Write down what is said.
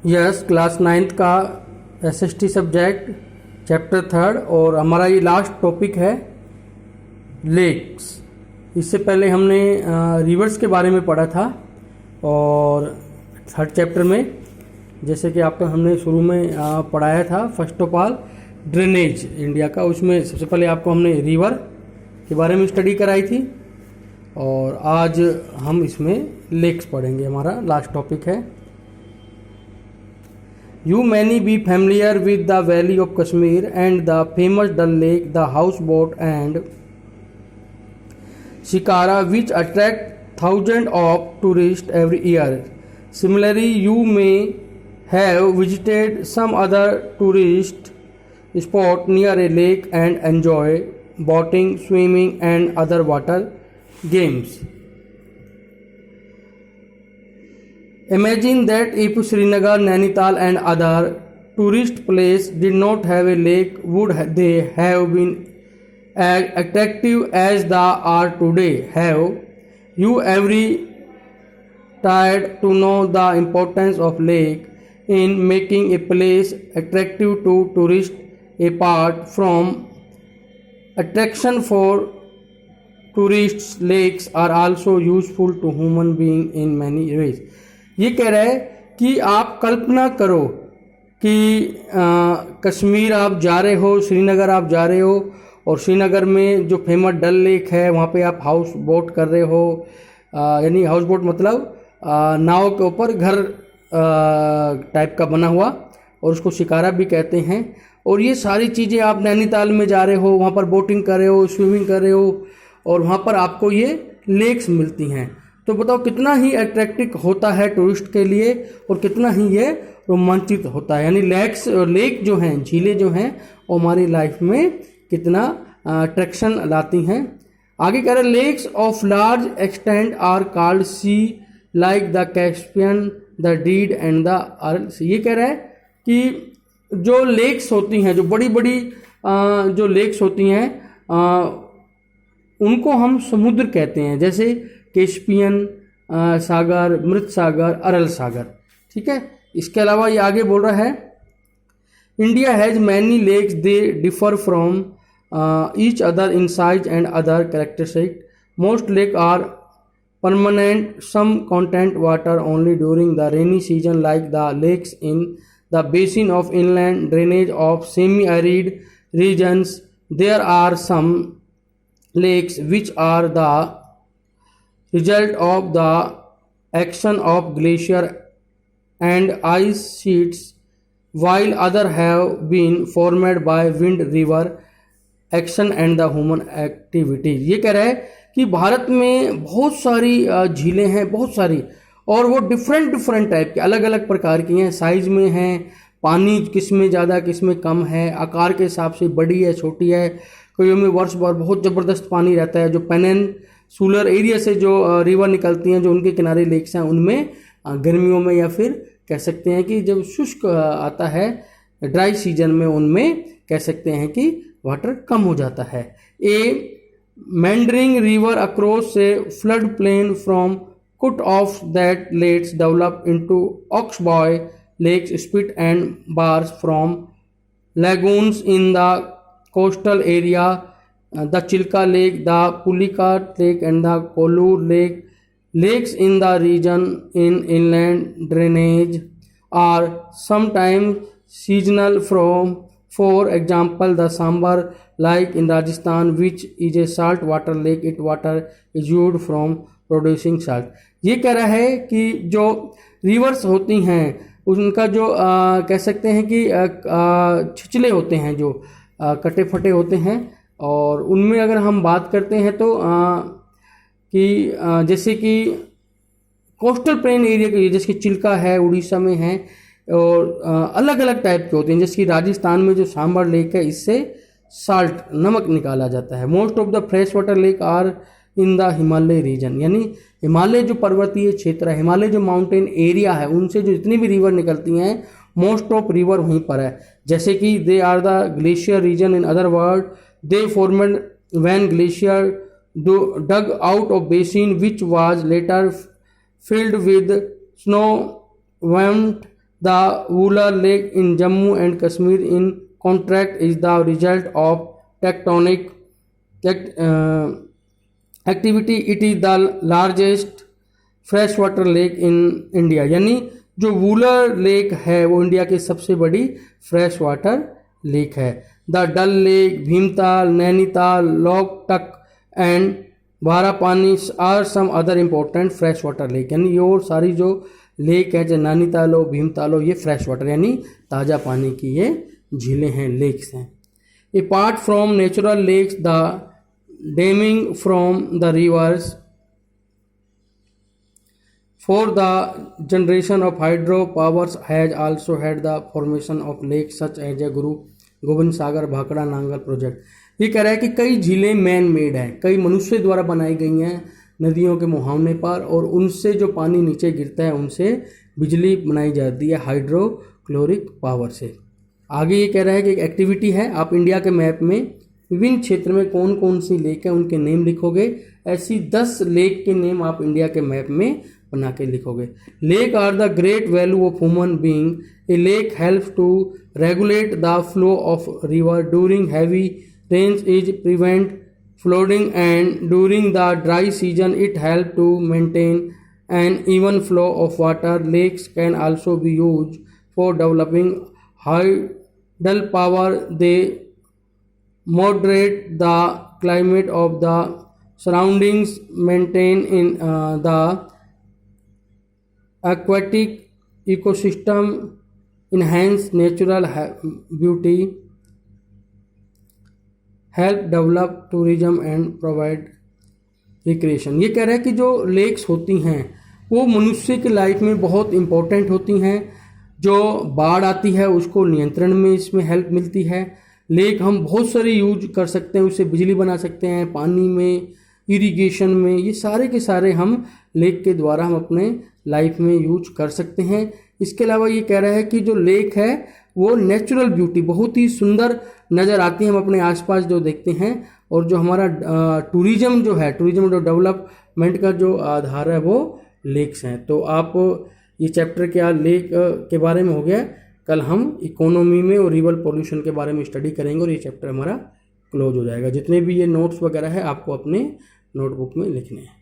Yes, class 9th का SST subject chapter 3 और हमारा ये लास्ट टॉपिक है लेक्स। इससे पहले हमने रिवर्स के बारे में पढ़ा था और 3rd चैप्टर में जैसे कि आपको हमने शुरू में पढ़ाया था first of all drainage India का, उसमें सबसे पहले आपको हमने रिवर के बारे में स्टडी कराई थी और आज हम इसमें लेक्स पढ़ेंगे। हमारा लास्ट टॉपिक है। You many be familiar with the Valley of Kashmir and the famous Dal Lake, the houseboat and Shikara, which attract thousands of tourists every year. Similarly, you may have visited some other tourist spot near a lake and enjoy boating, swimming and other water games. Imagine that if Srinagar, Nainital and other tourist places did not have a lake, would they have been as attractive as they are today? Have you ever tried to know the importance of lake in making a place attractive to tourists? Apart from attraction for tourists, lakes are also useful to human beings in many ways. ये कह रहा है कि आप कल्पना करो कि कश्मीर आप जा रहे हो, श्रीनगर आप जा रहे हो और श्रीनगर में जो फेमस डल लेक है वहाँ पे आप हाउस बोट कर रहे हो, यानी हाउस बोट मतलब नाव के ऊपर घर टाइप का बना हुआ और उसको शिकारा भी कहते हैं। और ये सारी चीज़ें आप नैनीताल में जा रहे हो, वहाँ पर बोटिंग कर रहे हो, स्विमिंग कर रहे हो और वहाँ पर आपको ये लेक्स मिलती हैं। तो बताओ कितना ही अट्रैक्टिव होता है टूरिस्ट के लिए और कितना ही ये रोमांचित होता है। यानी लेक जो हैं, झीलें जो हैं वो हमारी लाइफ में कितना अट्रैक्शन लाती हैं। आगे कह रहे lakes of large extent are called sea like the Caspian, the dead and the Aral sea. ये कह रहा है कि जो लेक्स होती हैं, जो बड़ी बड़ी जो लेक्स होती हैं उनको हम समुद्र कहते हैं, जैसे कैस्पियन सागर, मृत सागर, अरल सागर। ठीक है। इसके अलावा ये आगे बोल रहा है India has many lakes, they differ from each other in size and other characteristic. Most lake are permanent, some content water only during the rainy season like the lakes in the basin of inland drainage of semi arid regions. There are some lakes which are the result of the action of glacier and ice sheets, while other have been formed by wind, river action and the human activity। ये कह रहा है कि भारत में बहुत सारी झीलें हैं, बहुत सारी, और वो डिफरेंट टाइप के अलग अलग प्रकार की हैं, साइज में हैं, पानी किस में ज़्यादा किस में कम है, आकार के हिसाब से बड़ी है छोटी है, कईयों में वर्ष भर बहुत ज़बरदस्त पानी रहता है। जो पेनिनसुलर एरिया से जो रिवर निकलती हैं, जो उनके किनारे लेक्स हैं, उनमें गर्मियों में या फिर कह सकते हैं कि जब शुष्क आता है ड्राई सीजन में, उनमें कह सकते हैं कि वाटर कम हो जाता है। A meandering river across its flood plain from cut off that lets develop into oxbow lakes, spit and bars from lagoons in the coastal area, the Chilka Lake, the Pulicat Lake and the Kollur Lake. Lakes in the region in inland drainage are sometimes seasonal. For example, the Sambar Lake in Rajasthan, which is a salt water lake, its water is used from producing salt। ये कह रहा है कि जो reverse होती हैं उनका जो कह सकते हैं कि छिछले होते हैं, जो कटे फटे होते हैं, और उनमें अगर हम बात करते हैं तो कि जैसे कि कोस्टल प्लेन एरिया के, जैसे कि चिल्का है उड़ीसा में है, और अलग अलग टाइप के होते हैं। जैसे कि राजस्थान में जो सांबर लेक है, इससे साल्ट नमक निकाला जाता है। Most of the fresh water lake are in the Himalaya region, यानी हिमालय जो पर्वतीय क्षेत्र है, हिमालय जो माउंटेन एरिया है, उनसे जो जितनी भी रिवर निकलती हैं, मोस्ट ऑफ रिवर वहीं पर है। जैसे कि they are the glacier region, in other word they formed when glacier dug out of basin which was later filled with snow, went The Wooler Lake in Jammu and Kashmir in contract is the result of tectonic activity. It is the largest freshwater lake in India. यानी जो Wular lake है वो India की सबसे बड़ी fresh water lake है. The Dal lake, Bhimtal, Nainital, Loktak and Barapani are some other important fresh water lake. यानी ये और सारी जो लेक है, जैसे नैनीताल हो, भीमताल हो, ये फ्रेश वाटर यानी ताज़ा पानी की ये झीलें हैं, लेक्स हैं. Apart from natural lakes, the damming from the rivers for the generation of hydro powers has also had the formation of lakes such as a Guru Govind Sagar Bhakra Nangal project. ये कह रहा है कि कई झीलें मैन मेड हैं, कई मनुष्य द्वारा बनाई गई हैं नदियों के मुहावने पर, और उनसे जो पानी नीचे गिरता है उनसे बिजली बनाई जाती है हाइड्रोक्लोरिक पावर से. आगे ये कह रहा है कि एक एक्टिविटी है, आप इंडिया के मैप में विभिन्न क्षेत्र में कौन कौन सी लेक है उनके नेम लिखोगे. ऐसी 10 लेक के नेम आप इंडिया के मैप में बना के लिखोगे. Lake are the great value of human being. A lake helps to regulate the flow of river during heavy rains is prevent flooding and during the dry season it help to maintain an even flow of water. Lakes can also be use for developing hydel power. They moderate the climate of the surroundings, maintain in the aquatic ecosystem, enhance natural beauty, help develop tourism and provide recreation. ये कह रहा है कि जो lakes होती हैं वो मनुष्य की लाइफ में बहुत इम्पोर्टेंट होती हैं. जो बाढ़ आती है उसको नियंत्रण में इसमें हेल्प मिलती है. लेक हम बहुत सारे यूज कर सकते हैं, उससे बिजली बना सकते हैं, पानी में, इरिगेशन में, ये सारे के सारे हम लेक के द्वारा हम अपने लाइफ में यूज कर सकते हैं. इसके अलावा ये कह रहा है कि जो लेक है वो नेचुरल ब्यूटी बहुत ही सुंदर नज़र आती है हम अपने आसपास जो देखते हैं. और जो हमारा टूरिज्म जो है, टूरिज्म जो डेवलपमेंट का जो आधार है वो लेक्स हैं. तो आप ये चैप्टर क्या लेक के बारे में हो गया. कल हम इकोनॉमी में और रिवर पोल्यूशन के बारे में स्टडी करेंगे और ये चैप्टर हमारा क्लोज हो जाएगा. जितने भी ये नोट्स वगैरह है आपको अपने नोटबुक में लिखने हैं.